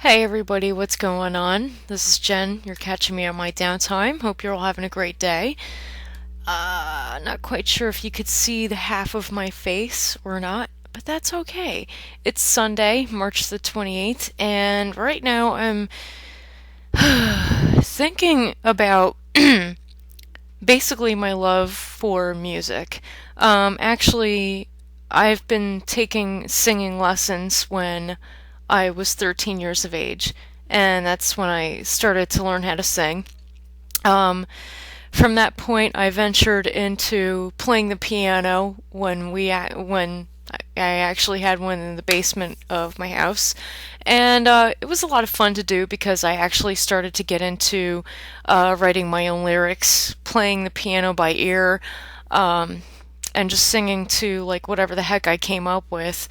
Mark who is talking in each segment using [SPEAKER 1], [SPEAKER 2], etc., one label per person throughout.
[SPEAKER 1] Hey everybody, what's going on? This is Jen. You're catching me on my downtime. Hope you're all having a great day. Not quite sure if you could see the half of my face or not, but that's okay. It's Sunday, March the 28th, and right now I'm thinking about basically my love for music. Actually, I've been taking singing lessons when I was 13 years of age, and that's when I started to learn how to sing. Um, from that point, I ventured into playing the piano when I actually had one in the basement of my house, and it was a lot of fun to do because I actually started to get into writing my own lyrics, playing the piano by ear, um, and just singing to like whatever the heck I came up with,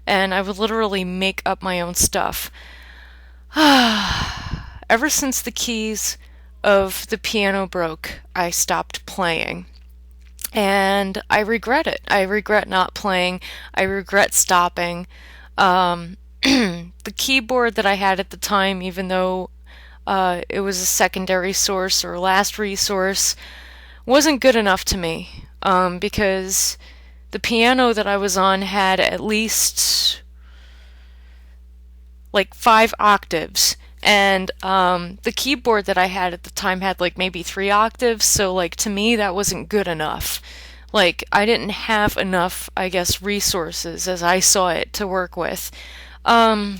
[SPEAKER 1] and I would literally make up my own stuff. Ever since the keys of the piano broke, I stopped playing. And I regret it. I regret not playing. I regret stopping. The keyboard that I had at the time, even though it was a secondary source or last resource, wasn't good enough to me. Because the piano that I was on had at least like 5 octaves. And the keyboard that I had at the time had like maybe 3 octaves, so like to me that wasn't good enough. Like I didn't have enough, I guess, resources as I saw it to work with. Um,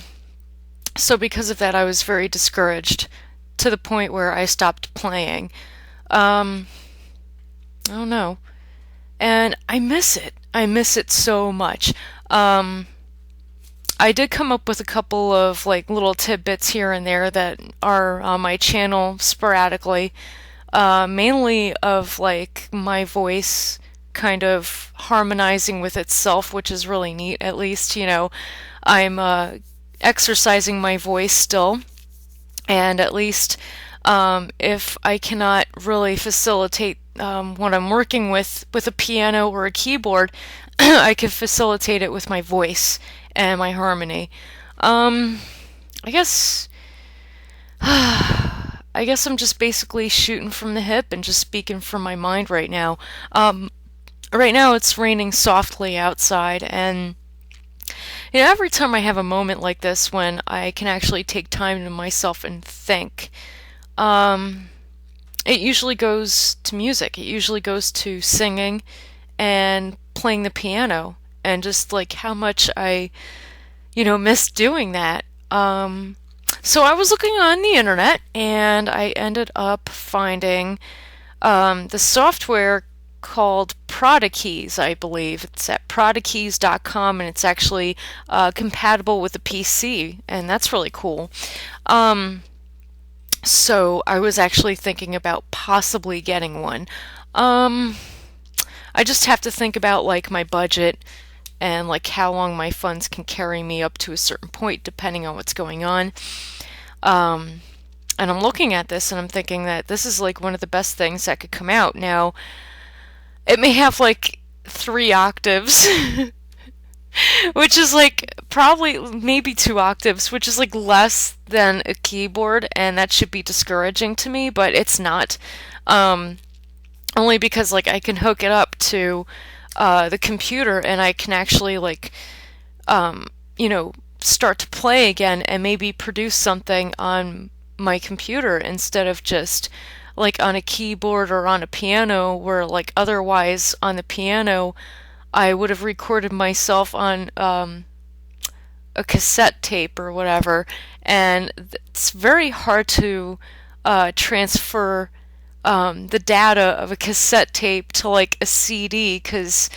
[SPEAKER 1] so because of that, I was very discouraged to the point where I stopped playing. Um, I don't know, and I miss it. I miss it so much. Um, I did come up with a couple of like little tidbits here and there that are on my channel sporadically, mainly of like my voice kind of harmonizing with itself, which is really neat. At least, I'm exercising my voice still, and at least if I cannot really facilitate what I'm working with a piano or a keyboard, I can facilitate it with my voice and my harmony. Um, I guess I guess I'm just basically shooting from the hip and just speaking from my mind right now. Right now it's raining softly outside, and every time I have a moment like this when I can actually take time to myself and think, um, it usually goes to music. It usually goes to singing and playing the piano, and just like how much I miss doing that. So I was looking on the internet and I ended up finding the software called Prodakeys, I believe. It's at prodakeys.com, and it's actually compatible with a PC, and that's really cool. Um, so I was actually thinking about possibly getting one. Um, I just have to think about like my budget and like how long my funds can carry me up to a certain point depending on what's going on. Um, and I'm looking at this and I'm thinking that this is like one of the best things that could come out. Now, it may have like 3 octaves, which is like probably maybe 2 octaves, which is like less than a keyboard, and that should be discouraging to me, but it's not. Um, Only because like I can hook it up to the computer and I can actually like um, you know start to play again and maybe produce something on my computer instead of just like on a keyboard or on a piano, where like otherwise on the piano I would have recorded myself on a cassette tape or whatever, and it's very hard to transfer the data of a cassette tape to like a CD, because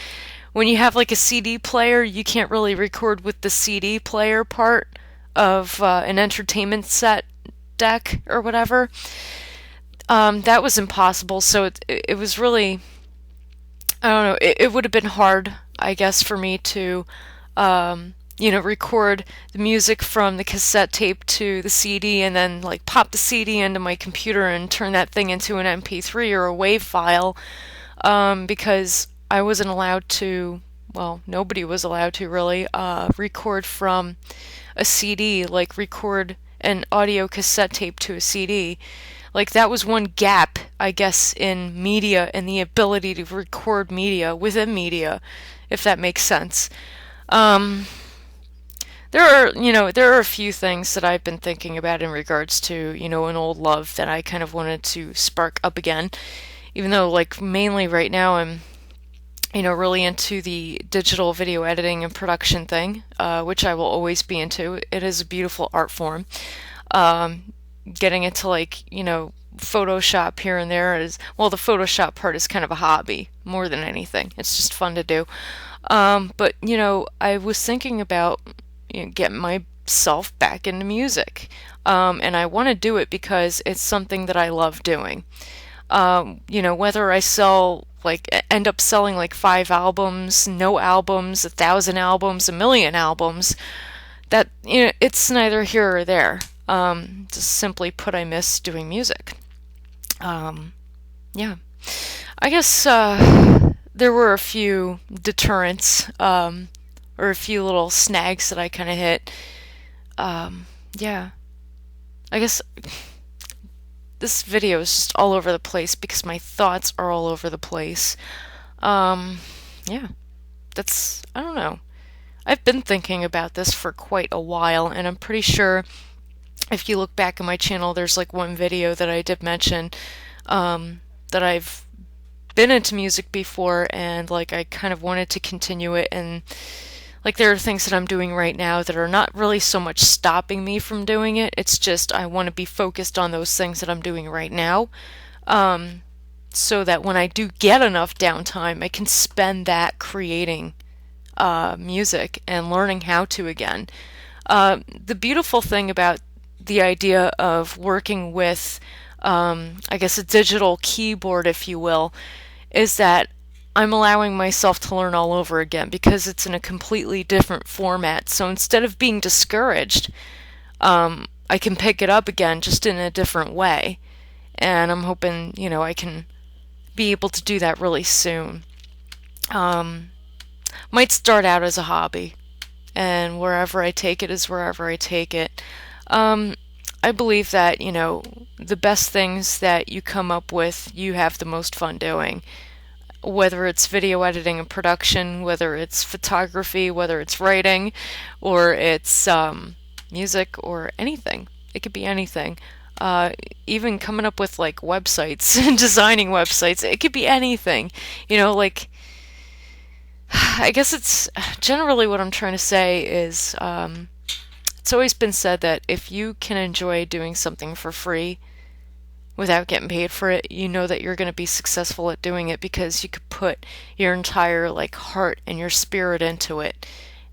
[SPEAKER 1] when you have like a CD player, you can't really record with the CD player part of an entertainment set deck or whatever. That was impossible, so it was really, I don't know, it would have been hard, I guess, for me to record the music from the cassette tape to the CD and then like pop the CD into my computer and turn that thing into an MP3 or a WAV file, because I wasn't allowed to, well, nobody was allowed to really record from a CD, like record an audio cassette tape to a CD. Like, that was one gap, I guess, in media and the ability to record media within media, if that makes sense. Um, there are a few things that I've been thinking about in regards to, an old love that I kind of wanted to spark up again. Even though, like, mainly right now I'm, really into the digital video editing and production thing, which I will always be into. It is a beautiful art form. Getting into, like, Photoshop here and there is, well, the Photoshop part is kind of a hobby more than anything. It's just fun to do. But, I was thinking about getting myself back into music. And I want to do it because it's something that I love doing. Whether I end up selling like 5 albums, no albums, 1,000 albums, 1,000,000 albums, that, it's neither here or there. Just simply put, I miss doing music. Yeah. I guess, there were a few deterrents, or a few little snags that I kind of hit. Yeah. I guess this video is just all over the place because my thoughts are all over the place. Yeah. I don't know. I've been thinking about this for quite a while, and I'm pretty sure if you look back at my channel, there's like one video that I did mention, that I've been into music before, and like I kind of wanted to continue it, and like there are things that I'm doing right now that are not really so much stopping me from doing it. It's just I want to be focused on those things that I'm doing right now, so that when I do get enough downtime, I can spend that creating music and learning how to again. The beautiful thing about the idea of working with, I guess, a digital keyboard, if you will, is that I'm allowing myself to learn all over again because it's in a completely different format. So instead of being discouraged, I can pick it up again just in a different way. And I'm hoping, I can be able to do that really soon. Might start out as a hobby, and wherever I take it is wherever I take it. I believe that, the best things that you come up with, you have the most fun doing. Whether it's video editing and production, whether it's photography, whether it's writing, or it's music, or anything. It could be anything. Even coming up with like websites and designing websites, it could be anything. Like, I guess it's generally what I'm trying to say is, it's always been said that if you can enjoy doing something for free without getting paid for it, you know that you're going to be successful at doing it because you could put your entire like heart and your spirit into it.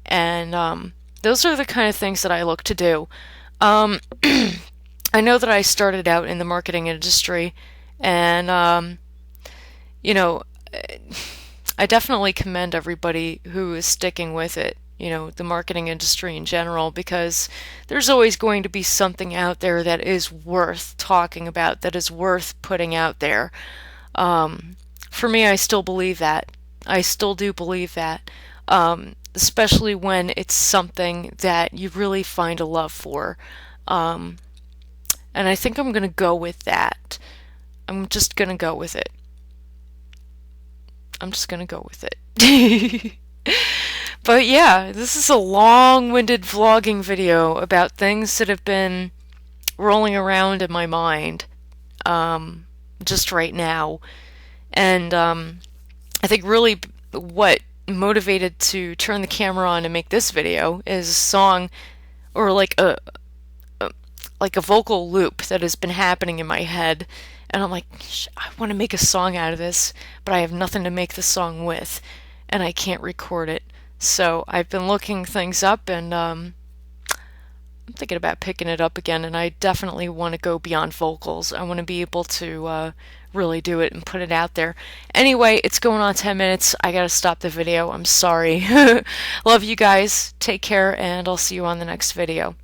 [SPEAKER 1] And those are the kind of things that I look to do. I know that I started out in the marketing industry, and I definitely commend everybody who is sticking with it, the marketing industry in general, because there's always going to be something out there that is worth talking about, that is worth putting out there. For me, I still believe that. I still do believe that, especially when it's something that you really find a love for. And I think I'm going to go with that. I'm just going to go with it. I'm just going to go with it. But yeah, this is a long-winded vlogging video about things that have been rolling around in my mind just right now. And I think really what motivated to turn the camera on and make this video is a song, or like a vocal loop that has been happening in my head. And I'm like, I want to make a song out of this, but I have nothing to make the song with, and I can't record it. So I've been looking things up, and I'm thinking about picking it up again, and I definitely want to go beyond vocals. I want to be able to really do it and put it out there. Anyway, it's going on 10 minutes. I gotta stop the video. I'm sorry. Love you guys. Take care, and I'll see you on the next video.